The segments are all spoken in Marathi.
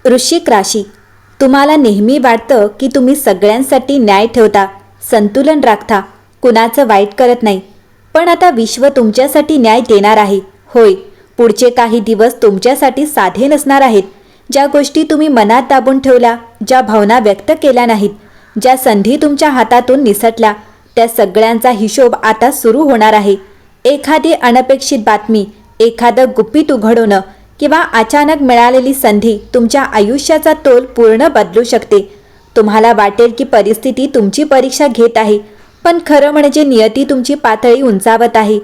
वृश्चिक राशी, तुम्हाला नेहमी वाटतं की तुम्ही सगळ्यांसाठी न्याय ठेवता, संतुलन राखता, कुणाचं वाईट करत नाही. पण आता विश्व तुमच्यासाठी न्याय देणार आहे. होय, पुढचे काही दिवस तुमच्यासाठी साधे नसणार आहेत. ज्या गोष्टी तुम्ही मनात दाबून ठेवल्या, ज्या भावना व्यक्त केल्या नाहीत, ज्या संधी तुमच्या हातातून निसटल्या, त्या सगळ्यांचा हिशोब आता सुरू होणार आहे. एखादी अनपेक्षित बातमी, एखादं गुपित उघडवणं किंवा अचानक मिळालेली संधी तुमच्या आयुष्याचा तोल पूर्ण बदलू शकते. तुम्हाला वाटेल की परिस्थिती तुमची परीक्षा घेत आहे, पण खरं म्हणजे नियती तुमची पातळी उंचावत आहे.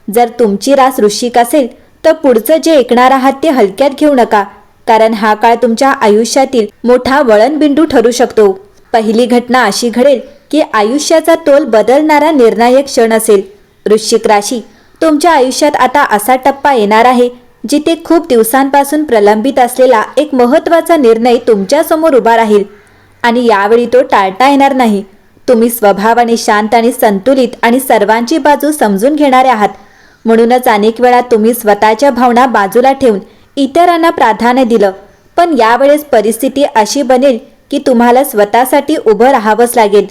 जर तुमची रास वृश्चिक असेल तर पुढचं जे ऐकणार आहात ते हलक्यात घेऊ नका, कारण हा काळ तुमच्या आयुष्यातील मोठा वळणबिंदू ठरू शकतो. पहिली घटना अशी घडेल की आयुष्याचा तोल बदलणारा निर्णायक क्षण असेल. वृश्चिक राशी, तुमच्या आयुष्यात आता असा टप्पा येणार आहे जिथे खूप दिवसांपासून प्रलंबित असलेला एक महत्त्वाचा निर्णय तुमच्यासमोर उभा राहील आणि यावेळी तो टाळता येणार नाही. तुम्ही स्वभावाने शांत आणि संतुलित आणि सर्वांची बाजू समजून घेणारे आहात. म्हणूनच अनेक वेळा तुम्ही स्वतःच्या भावना बाजूला ठेवून इतरांना प्राधान्य दिलं. पण यावेळेस परिस्थिती अशी बनेल की तुम्हाला स्वतःसाठी उभं राहावंच लागेल.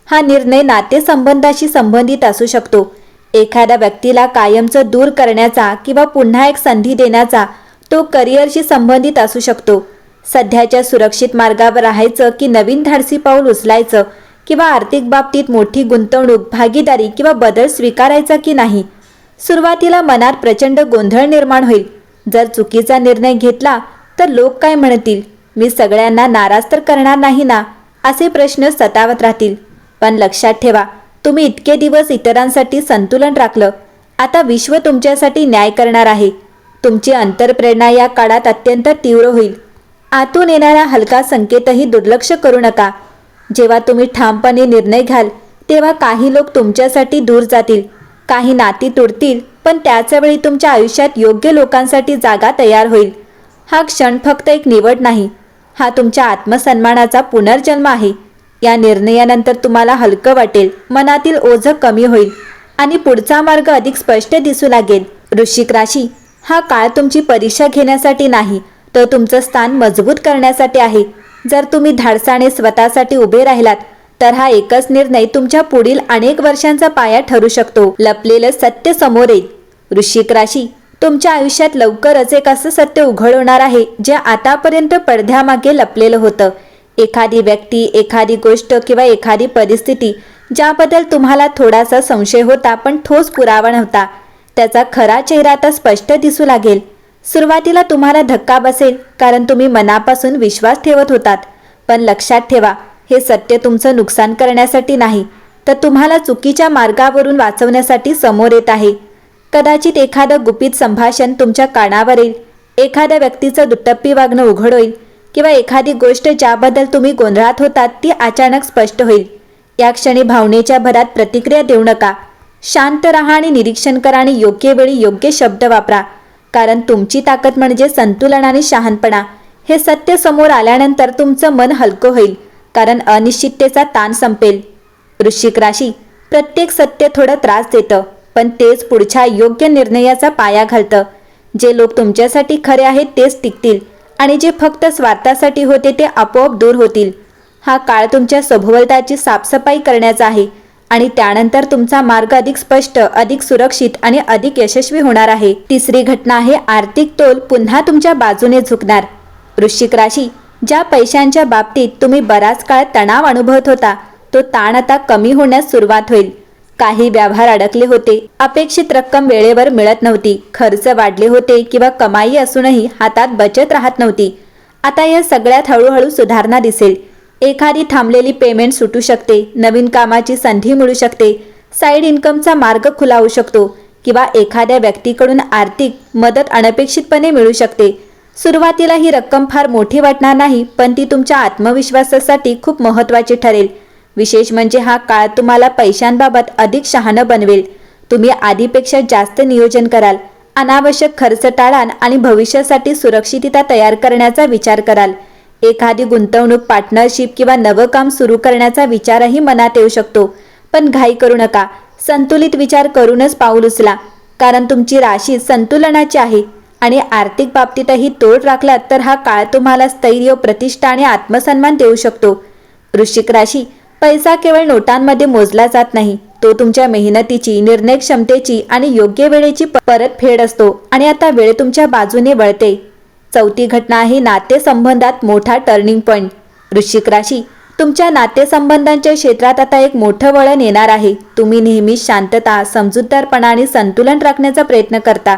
हा निर्णय नातेसंबंधाशी संबंधित असू शकतो. एखाद्या व्यक्तीला कायमचं दूर करण्याचा किंवा पुन्हा एक संधी देण्याचा. तो करिअरशी संबंधित असू शकतो. सध्याच्या सुरक्षित मार्गावर राहायचं की नवीन धाडसी पाऊल उचलायचं, किंवा आर्थिक बाबतीत मोठी गुंतवणूक, भागीदारी किंवा बदल स्वीकारायचा की नाही. सुरुवातीला मनात प्रचंड गोंधळ निर्माण होईल. जर चुकीचा निर्णय घेतला तर लोक काय म्हणतील, मी सगळ्यांना नाराज तर करणार नाही ना, असे प्रश्न सतावत राहतील. पण लक्षात ठेवा, तुम्ही इतके दिवस इतरांसाठी संतुलन राखलं, आता विश्व तुमच्यासाठी न्याय करणार आहे. तुमची अंतरप्रेरणा या काळात अत्यंत तीव्र होईल. आतून येणारा हलका संकेतही दुर्लक्ष करू नका. जेव्हा तुम्ही ठामपणे निर्णय घ्याल तेव्हा काही लोक तुमच्यासाठी दूर जातील, काही नाती तुटतील, पण त्याचवेळी तुमच्या आयुष्यात योग्य लोकांसाठी जागा तयार होईल. हा क्षण फक्त एक निवड नाही, हा तुमच्या आत्मसन्मानाचा पुनर्जन्म आहे. या निर्णयानंतर तुम्हाला हलकं वाटेल, मनातील ओझं कमी होईल आणि पुढचा मार्ग अधिक स्पष्ट दिसू लागेल. वृश्चिक राशी, हा काळ तुमची परीक्षा घेण्यासाठी नाही, तर तुमचं स्थान मजबूत करण्यासाठी आहे. जर तुम्ही धाडसाने स्वतःसाठी उभे राहिलात तर हा एकच निर्णय तुमच्या पुढील अनेक वर्षांचा पाया ठरू शकतो. लपलेलं सत्य समोर येईल. वृश्चिक राशी, तुमच्या आयुष्यात लवकरच एक असं सत्य उघड होणार आहे जे आतापर्यंत पडद्यामागे लपलेलं होतं. एखादी व्यक्ती, एखादी गोष्ट किंवा एखादी परिस्थिती ज्याबद्दल तुम्हाला थोडासा संशय होता पण ठोस पुरावा नव्हता, त्याचा खरा चेहरा आता स्पष्ट दिसू लागेल. सुरुवातीला तुम्हाला धक्का बसेल, कारण तुम्ही मनापासून विश्वास ठेवत होतात. पण लक्षात ठेवा, हे सत्य तुमचं नुकसान करण्यासाठी नाही, तर तुम्हाला चुकीच्या मार्गावरून वाचवण्यासाठी समोर येत आहे. कदाचित एखादं गुपित संभाषण तुमच्या कानावर येईल, एखाद्या व्यक्तीचं दुटप्पी वागणं उघड होईल, किंवा एखादी गोष्ट ज्याबद्दल तुम्ही गोंधळात होतात ती अचानक स्पष्ट होईल. या क्षणी भावनेच्या भरात प्रतिक्रिया देऊ नका. शांत राहा आणि निरीक्षण करा आणि योग्य वेळी योग्य शब्द वापरा, कारण तुमची ताकद म्हणजे संतुलन आणि शहाणपणा. हे सत्य समोर आल्यानंतर तुमचं मन हलकं होईल, कारण अनिश्चिततेचा ताण संपेल. वृश्चिक राशी, प्रत्येक सत्य थोडं त्रास देतं, पण तेच पुढच्या योग्य निर्णयाचा पाया घालतं. जे लोक तुमच्यासाठी खरे आहेत तेच टिकतील आणि जे फक्त स्वार्थासाठी होते ते आपोआप दूर होतील. हा काळ तुमच्या सभोवताची साफसफाई करण्याचा आहे आणि त्यानंतर तुमचा मार्ग अधिक स्पष्ट, अधिक सुरक्षित आणि अधिक यशस्वी होणार आहे. तिसरी घटना आहे आर्थिक तोल पुन्हा तुमच्या बाजूने झुकणार. वृश्चिक राशी, ज्या पैशांच्या बाबतीत तुम्ही बराच काळ तणाव अनुभवत होता, तो ताण आता कमी होण्यास सुरुवात होईल. काही व्यवहार अडकले होते, अपेक्षित रक्कम वेळेवर मिळत नव्हती, खर्च वाढले होते किंवा कमाई असूनही हातात बचत राहत नव्हती. आता या सगळ्यात हळूहळू सुधारणा दिसेल. एखादी थांबलेली पेमेंट सुटू शकते, नवीन कामाची संधी मिळू शकते, साईड इन्कमचा मार्ग खुला होऊ शकतो किंवा एखाद्या व्यक्तीकडून आर्थिक मदत अनपेक्षितपणे मिळू शकते. सुरुवातीला ही रक्कम फार मोठी वाटणार नाही, पण ती तुमच्या आत्मविश्वासासाठी खूप महत्त्वाची ठरेल. विशेष म्हणजे हा काळ तुम्हाला पैशांबाबत अधिक शहाणं बनवेल. तुम्ही आधीपेक्षा जास्त नियोजन कराल, अनावश्यक खर्च टाळाल आणि भविष्यासाठी सुरक्षितता तयार करण्याचा विचार कराल. एखादी गुंतवणूक, पार्टनरशिप किंवा नवं काम सुरू करण्याचा विचारही मनात येऊ शकतो. पण घाई करू नका. संतुलित विचार करूनच पाऊल उचला, कारण तुमची राशी संतुलनाची आहे आणि आर्थिक बाबतीतही तोड राखलात तर हा काळ तुम्हाला स्थैर्य, प्रतिष्ठा आणि आत्मसन्मान देऊ शकतो. वृश्चिक राशी, पैसा केवळ नोटांमध्ये मोजला जात नाही. तो तुमच्या मेहनतीची, निर्णय क्षमतेची आणि योग्य वेळेची परतफेड असतो आणि आता वेळ तुमच्या बाजूने वळते. चौथी घटना आहे नातेसंबंधात मोठा टर्निंग पॉइंट. वृश्चिक राशी, तुमच्या नातेसंबंधांच्या क्षेत्रात आता एक मोठं वळण येणार आहे. तुम्ही नेहमीच शांतता, समजूतदारपणा आणि संतुलन राखण्याचा प्रयत्न करता,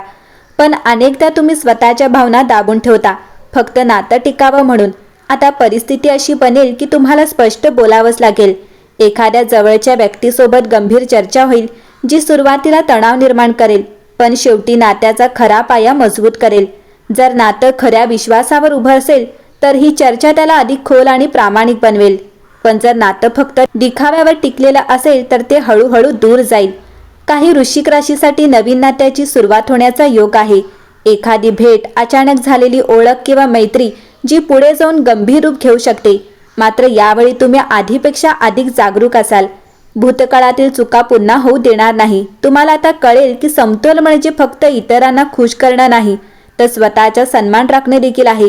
पण अनेकदा तुम्ही स्वतःच्या भावना दाबून ठेवता, फक्त नातं टिकावं म्हणून. आता परिस्थिती अशी बनेल की तुम्हाला स्पष्ट बोलावंच लागेल. एखाद्या जवळच्या व्यक्तीसोबत गंभीर चर्चा होईल, जी सुरुवातीला तणाव निर्माण करेल, पण शेवटी नात्याचा खरा पाया मजबूत करेल. जर नातं खऱ्या विश्वासावर उभं असेल तर ही चर्चा त्याला अधिक खोल आणि प्रामाणिक बनवेल. पण जर नातं फक्त दिखाव्यावर टिकलेलं असेल तर ते हळूहळू दूर जाईल. काही वृश्चिक राशीसाठी नवीन नात्याची सुरुवात होण्याचा योग आहे. एखादी भेट, अचानक झालेली ओळख किंवा मैत्री जी पुढे जाऊन गंभीर रूप घेऊ शकते. मात्र यावेळी तुम्ही आधीपेक्षा अधिक जागरूक असाल. भूतकाळातील चुका पुन्हा होऊ देणार नाही. तुम्हाला आता कळेल की समतोल म्हणजे फक्त इतरांना खुश करणं नाही, तर स्वतःचा सन्मान राखणे देखील आहे.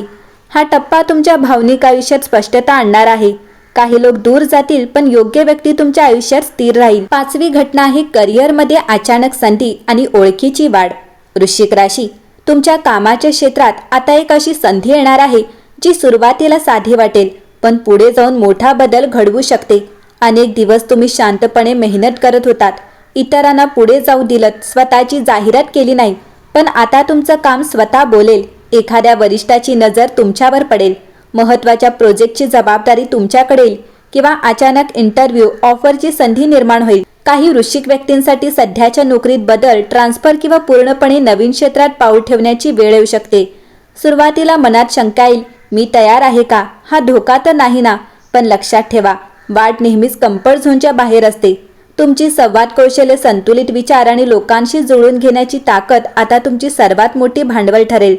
हा टप्पा तुमच्या भावनिक आयुष्यात स्पष्टता आणणार आहे. काही लोक दूर जातील, पण योग्य व्यक्ती तुमच्या आयुष्यात स्थिर राहील. पाचवी घटना आहे करिअरमध्ये अचानक संधी आणि ओळखीची वाढ. वृश्चिक राशी, तुमच्या कामाच्या क्षेत्रात आता एक अशी संधी येणार आहे जी सुरुवातीला साधी वाटेल, पण पुढे जाऊन मोठा बदल घडवू शकते. अनेक दिवस तुम्ही शांतपणे मेहनत करत होतात, इतरांना पुढे जाऊ दिलत, स्वतःची जाहिरात केली नाही, पण आता तुमचं काम स्वतः बोलेल. एखाद्या वरिष्ठाची नजर तुमच्यावर पडेल, महत्त्वाच्या प्रोजेक्टची जबाबदारी तुमच्याकडे येईल किंवा अचानक इंटरव्ह्यू ऑफरची संधी निर्माण होईल. काही वृश्चिक व्यक्तींसाठी सध्याच्या नोकरीत बदल, ट्रान्सफर किंवा पूर्णपणे नवीन क्षेत्रात पाऊल ठेवण्याची वेळ येऊ शकते. सुरुवातीला मनात शंका येईल, मी तयार आहे का? हा धोका तर नाही ना? पण लक्षात ठेवा, वाट नेहमीच कम्फर्ट झोनच्या बाहेर असते. तुमची संवाद कौशल्य, संतुलित विचार आणि लोकांशी जुळून घेण्याची ताकद आता तुमची सर्वात मोठी भांडवल ठरेल.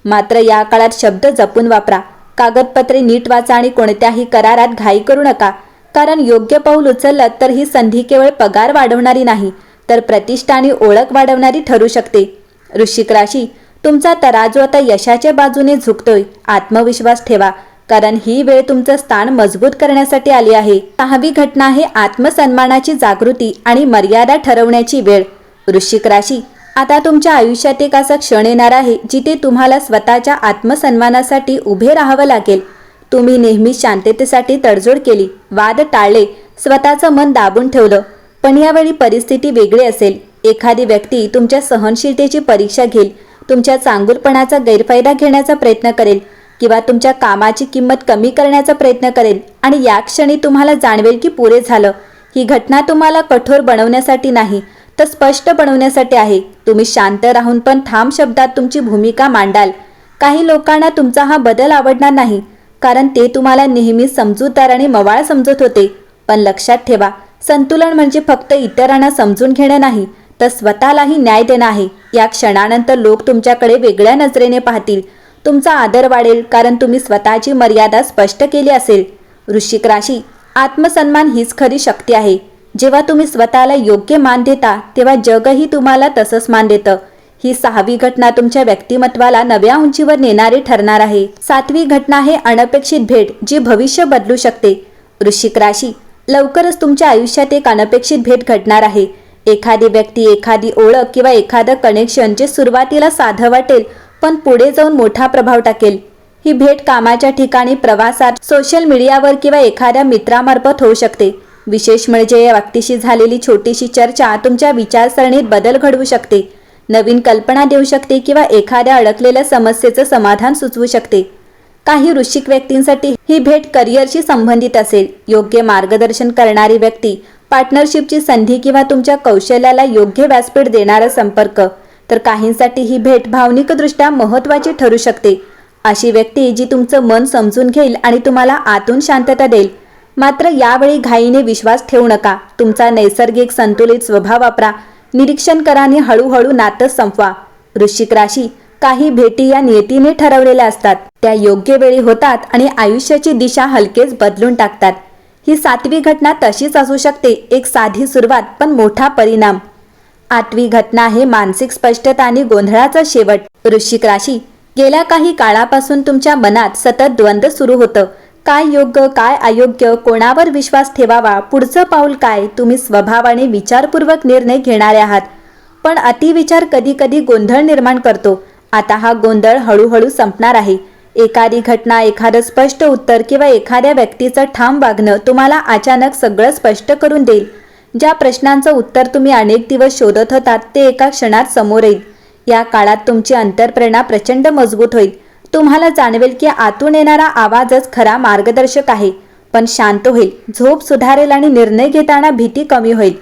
मात्र या काळात शब्द जपून वापरा. कागदपत्रे नीट वाचा आणि कोणत्याही करारात घाई करू नका, कारण योग्य पाऊल उचललं तर ही संधी केवळ पगार वाढवणारी नाही, तर प्रतिष्ठा आणि ओळख वाढवणारी ठरू शकते. वृश्चिक राशी, तुमचा तराजू आता यशाच्या बाजूने झुकतोय. आत्मविश्वास ठेवा, कारण ही वेळ तुमचं स्थान मजबूत करण्यासाठी आली आहे. सहावी घटना आहे आत्मसन्मानाची जागृती आणि मर्यादा ठरवण्याची वेळ. वृश्चिक राशी, आता तुमच्या आयुष्यात एक असा क्षण येणार आहे जिथे तुम्हाला स्वतःच्या आत्मसन्मानासाठी उभे राहावं लागेल. तुम्ही नेहमी शांततेसाठी तडजोड केली, वाद टाळले, स्वतःचं मन दाबून ठेवलं, पण यावेळी परिस्थिती वेगळी असेल. एखादी व्यक्ती तुमच्या सहनशीलतेची परीक्षा घेईल, तुमच्या चांगुलपणाचा गैरफायदा घेण्याचा प्रयत्न करेल किंवा तुमच्या कामाची किंमत कमी करण्याचा प्रयत्न करेल आणि या क्षणी तुम्हाला जाणवेल की पुरे झालं. ही घटना तुम्हाला कठोर बनवण्यासाठी नाही, तर स्पष्ट बनवण्यासाठी आहे. तुम्ही शांत राहून पण ठाम शब्दात तुमची भूमिका मांडाल. काही लोकांना तुमचा हा बदल आवडणार नाही, कारण ते तुम्हाला नेहमी समजूतदार आणि मवाळ समजत होते. पण लक्षात ठेवा, संतुलन म्हणजे फक्त इतरांना समजून घेणं नाही, तर स्वतःलाही न्याय देणं आहे. या क्षणानंतर लोक तुमच्याकडे वेगळ्या नजरेने पाहतील. तुमचा आदर वाढेल, कारण तुम्ही स्वतःची मर्यादा स्पष्ट केली असेल. वृश्चिक राशी, आत्मसन्मान हीच खरी शक्ती आहे. जेव्हा तुम्ही स्वतःला योग्य मान देता, तेव्हा जगही तुम्हाला तसंच मान देतं. ही सहावी घटना तुमच्या व्यक्तिमत्वाला नव्या उंचीवर नेणारी ठरणार आहे. सातवी घटना आहे अनपेक्षित भेट, जी भविष्य बदलू शकते. वृश्चिक राशी, लवकरच तुमच्या आयुष्यात एक अनपेक्षित भेट घडणार आहे. एखादी व्यक्ती, एखादी ओळख किंवा एखादं कनेक्शन जे सुरुवातीला साधं वाटेल, पण पुढे जाऊन मोठा प्रभाव टाकेल. ही भेट कामाच्या ठिकाणी, प्रवासात, सोशल मीडियावर किंवा एखाद्या मित्रामार्फत होऊ शकते. विशेष म्हणजे या व्यक्तीशी झालेली छोटीशी चर्चा तुमच्या विचारसरणीत बदल घडवू शकते, नवीन कल्पना देऊ शकते किंवा एखाद्या अडकलेल्या समस्येचं समाधान सुचवू शकते. काही वृश्चिक व्यक्तींसाठी ही भेट करिअरशी संबंधित असेल. योग्य मार्गदर्शन करणारी व्यक्ती, पार्टनरशिपची संधी किंवा तुमच्या कौशल्याला योग्य व्यासपीठ देणारा संपर्क. तर काहींसाठी ही भेट भावनिकदृष्ट्या महत्त्वाची ठरू शकते. अशी व्यक्ती जी तुमचं मन समजून घेईल आणि तुम्हाला आतून शांतता देईल. मात्र यावेळी घाईने विश्वास ठेवू नका. तुमचा नैसर्गिक संतुलित स्वभाव वापरा. निरीक्षण करा आणि हळूहळू नातं संपवा. वृश्चिक राशी, काही भेटी या नियतीने ठरवलेल्या असतात. त्या योग्य वेळी होतात आणि आयुष्याची दिशा हलकेच बदलून टाकतात. ही सातवी घटना तशीच असू शकते, एक साधी सुरुवात पण मोठा परिणाम. आठवी घटना आहे मानसिक स्पष्टता आणि गोंधळाचा शेवट. वृश्चिक राशी, गेल्या काही काळापासून तुमच्या मनात सतत द्वंद्व सुरू होतं. काय योग्य, काय अयोग्य, कोणावर विश्वास ठेवावा, पुढचं पाऊल काय. तुम्ही स्वभावाने विचारपूर्वक निर्णय घेणारे आहात, पण अतिविचार कधी कधी गोंधळ निर्माण करतो. आता हा गोंधळ हळूहळू संपणार आहे. एखादी घटना, एखादं स्पष्ट उत्तर किंवा एखाद्या व्यक्तीचं ठाम वागणं तुम्हाला अचानक सगळं स्पष्ट करून देईल. ज्या प्रश्नांचं उत्तर तुम्ही अनेक दिवस शोधत होतात ते एका क्षणात समोर येईल. या काळात तुमची अंतःप्रेरणा प्रचंड मजबूत होईल. तुम्हाला जाणवेल की आतून येणारा आवाजच खरा मार्गदर्शक आहे. पण शांत होईल, झोप सुधारेल आणि निर्णय घेताना भीती कमी होईल.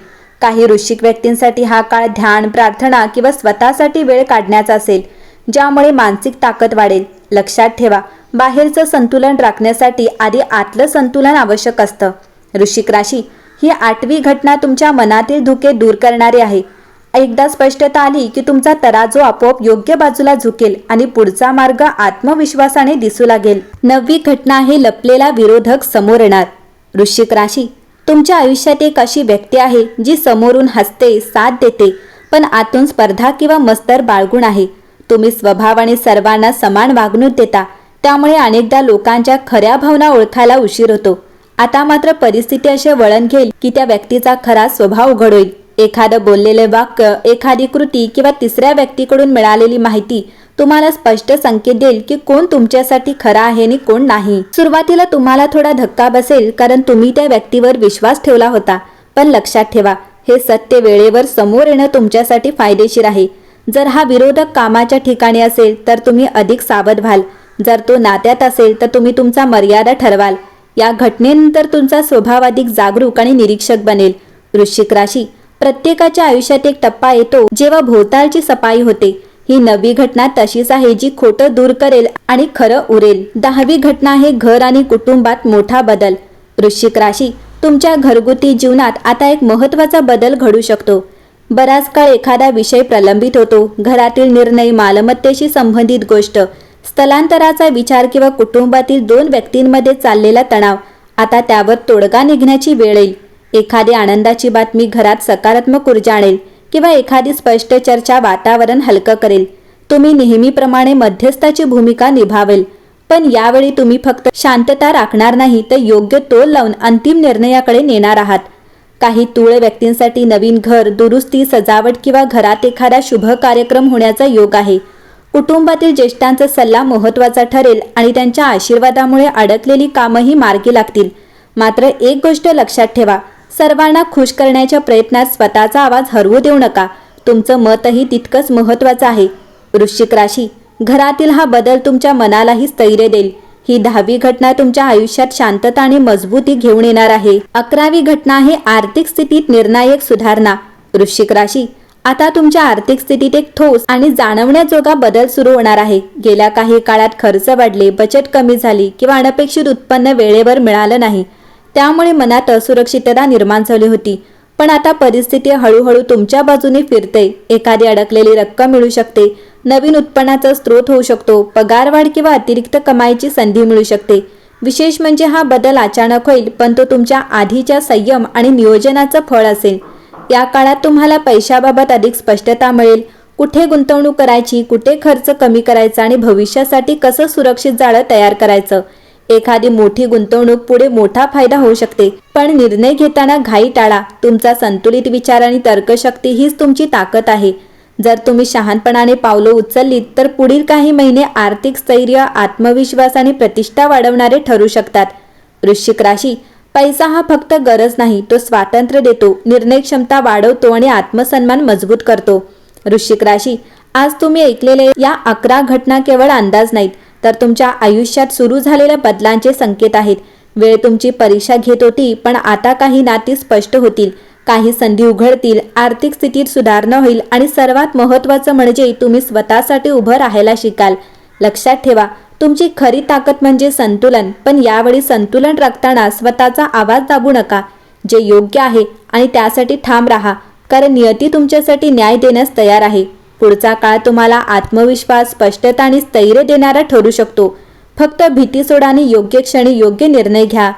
काही वृश्चिक व्यक्तींसाठी हा काळ ध्यान, प्रार्थना किंवा स्वतःसाठी वेळ काढण्याचा असेल, ज्यामुळे मानसिक ताकद वाढेल. लक्षात ठेवा, बाहेरचं संतुलन राखण्यासाठी आधी आतलं संतुलन आवश्यक असतं. वृश्चिक राशी, ही आठवी घटना तुमच्या मनातील धुके दूर करणारी आहे. एकदा स्पष्टता आली की तुमचा तराजू आपोआप योग्य बाजूला झुकेल आणि पुढचा मार्ग आत्मविश्वासाने दिसू लागेल. नववी घटना आहे लपलेला विरोधक समोर येणार. वृश्चिक राशी, तुमच्या आयुष्यात एक अशी व्यक्ती आहे जी समोरून हसते, साथ देते, पण आतून स्पर्धा किंवा मत्सर बाळगून आहे. तुम्ही स्वभावाने सर्वांना समान वागणूक देता, त्यामुळे अनेकदा लोकांच्या खऱ्या भावना ओळखायला उशीर होतो. आता मात्र परिस्थिती असे वळण घेईल की त्या व्यक्तीचा खरा स्वभाव उघड होईल. एखादं बोललेले वाक्य, एखादी कृती किंवा तिसऱ्या व्यक्तीकडून मिळालेली माहिती तुम्हाला स्पष्ट संकेत देईल की कोण तुमच्यासाठी खरा आहे आणि कोण नाही. सुरुवातीला तुम्हाला थोडा धक्का बसेल, कारण तुम्ही त्या व्यक्तीवर विश्वास ठेवला होता. पण लक्षात ठेवा, हे सत्य वेळेवर समोर येणं तुमच्यासाठी फायदेशीर आहे. जर हा विरोधक कामाच्या ठिकाणी असेल तर तुम्ही अधिक सावध व्हाल. जर तो नात्यात असेल तर तुम्ही तुमचा मर्यादा ठरवाल. या घटनेनंतर तुमचा स्वभाव अधिक जागरूक आणि निरीक्षक बनेल. वृश्चिक राशी, प्रत्येकाच्या आयुष्यात एक टप्पा येतो जेव्हा भोवतालची सफाई होते. ही नवी घटना तशीच आहे जी खोटं दूर करेल आणि खरं उरेल. 10वी घटना आहे घर आणि कुटुंबात मोठा बदल. वृश्चिक राशी, तुमच्या घरगुती जीवनात आता एक महत्त्वाचा बदल घडू शकतो. बराच काळ एखादा विषय प्रलंबित होतो. घरातील निर्णय, मालमत्तेशी संबंधित गोष्ट, स्थलांतराचा विचार किंवा कुटुंबातील 2 व्यक्तींमध्ये चाललेला तणाव. आता त्यावर तोडगा निघण्याची वेळ येईल. एखादी आनंदाची बातमी घरात सकारात्मक ऊर्जा आणेल किंवा एखादी स्पष्ट चर्चा वातावरण हलकं करेल. तुम्ही नेहमीप्रमाणे मध्यस्थाची भूमिका निभावेल, पण यावेळी तुम्ही फक्त शांतता राखणार नाही तर योग्य तोल लावून अंतिम निर्णयाकडे नेणार आहात. काही तुळ व्यक्तींसाठी नवीन घर, दुरुस्ती, सजावट किंवा घरात एखादा शुभ कार्यक्रम होण्याचा योग आहे. कुटुंबातील ज्येष्ठांचा सल्ला महत्त्वाचा ठरेल आणि त्यांच्या आशीर्वादामुळे अडकलेली कामंही मार्गी लागतील. मात्र एक गोष्ट लक्षात ठेवा, सर्वांना खुश करण्याच्या प्रयत्नात स्वतःचा आवाज हरवू देऊ नका. तुमचं मतही तितकंच महत्त्वाचं आहे. वृश्चिक राशी, घरातील हा बदल तुमच्या मनालाही स्थैर्य देईल. ही 10वी घटना तुमच्या आयुष्यात शांतता आणि मजबूती घेऊन येणार आहे. 11वी घटना आहे आर्थिक स्थितीत निर्णायक सुधारणा. वृश्चिक राशी, आता तुमच्या आर्थिक स्थितीत एक ठोस आणि जाणवण्याजोगा बदल सुरू होणार आहे. गेल्या काही काळात खर्च वाढले, बचत कमी झाली किंवा अनपेक्षित उत्पन्न वेळेवर मिळालं नाही, त्यामुळे मनात असुरक्षितता निर्माण झाली होती. पण आता परिस्थिती हळूहळू तुमच्या बाजूने फिरते. एखादी अडकलेली रक्कम मिळू शकते, नवीन उत्पन्नाचा स्रोत होऊ शकतो, पगारवाढ किंवा अतिरिक्त कमाईची संधी मिळू शकते. विशेष म्हणजे हा बदल अचानक होईल, पण तो तुमच्या आधीच्या संयम आणि नियोजनाचं फळ असेल. या काळात तुम्हाला पैशाबाबत अधिक स्पष्टता मिळेल. कुठे गुंतवणूक करायची, कुठे खर्च कमी करायचा आणि भविष्यासाठी कसं सुरक्षित जाळं तयार करायचं. एखादी मोठी गुंतवणूक पुढे मोठा फायदा होऊ शकते, पण निर्णय घेताना घाई टाळा. तुमचा संतुलित विचार आणि तर्कशक्ती हीच तुमची ताकद आहे. जर तुम्ही शहाणपणाने पावलं उचललीत तर पुढील काही महिने आर्थिक स्थैर्य, आत्मविश्वास आणि प्रतिष्ठा वाढवणारे ठरू शकतात. वृश्चिक राशी, पैसा हा फक्त गरज नाही, तो स्वातंत्र्य देतो, निर्णय क्षमता वाढवतो आणि आत्मसन्मान मजबूत करतो. वृश्चिक राशी, आज तुम्ही ऐकलेले या 11 घटना केवळ अंदाज नाहीत, तर तुमच्या आयुष्यात सुरू झालेल्या बदलांचे संकेत आहेत. वेळ तुमची परीक्षा घेत होती, पण आता काही नाती स्पष्ट होतील, काही संधी उघडतील, आर्थिक स्थितीत सुधारणा होईल आणि सर्वात महत्त्वाचं म्हणजे तुम्ही स्वतःसाठी उभं राहायला शिकाल. लक्षात ठेवा, तुमची खरी ताकद म्हणजे संतुलन, पण यावेळी संतुलन राखताना स्वतःचा आवाज दाबू नका. जे योग्य आहे आणि त्यासाठी ठाम राहा, कारण नियती तुमच्यासाठी न्याय देण्यास तयार आहे. पुढचा काळ तुम्हाला आत्मविश्वास, स्पष्टता आणि स्थैर्य देणारा ठरू शकतो. फक्त भीती सोडा आणि योग्य क्षणी योग्य निर्णय घ्या.